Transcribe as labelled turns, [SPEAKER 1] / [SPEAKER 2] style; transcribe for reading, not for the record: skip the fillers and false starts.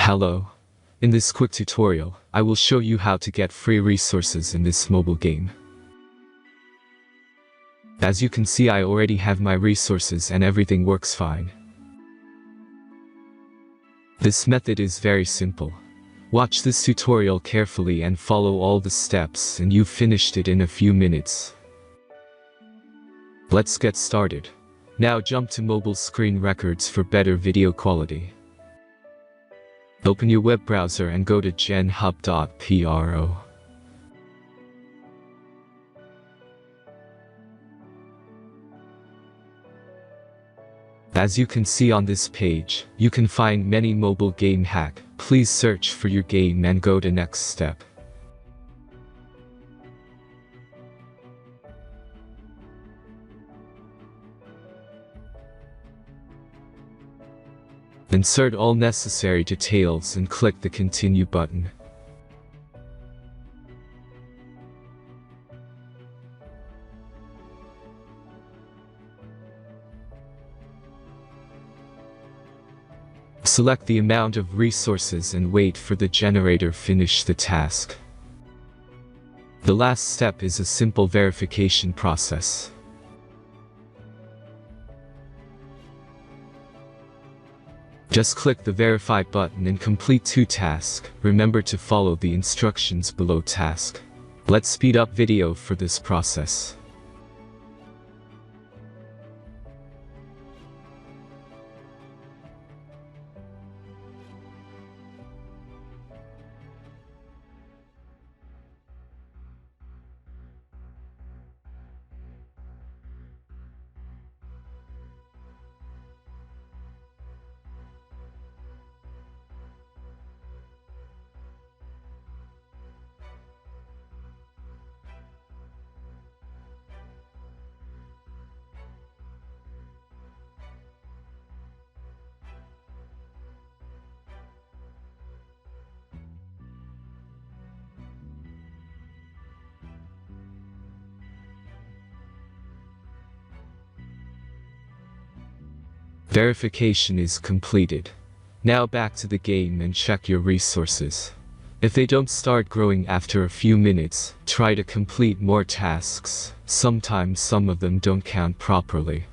[SPEAKER 1] Hello. In this quick tutorial, I will show you how to get free resources in this mobile game. As you can see, I already have my resources and everything works fine. This method is very simple. Watch this tutorial carefully and follow all the steps and you've finished it in a few minutes. Let's get started. Now jump to mobile screen records for better video quality. Open your web browser and go to genhub.pro. As you can see on this page, you can find many mobile game hack. Please search for your game and go to next step. Insert all necessary details and click the continue button. Select the amount of resources and wait for the generator to finish the task. The last step is a simple verification process. Just click the verify button and complete 2 tasks. Remember to follow the instructions below task. Let's speed up video for this process. Verification is completed. Now back to the game and check your resources. If they don't start growing after a few minutes, try to complete more tasks. Sometimes some of them don't count properly.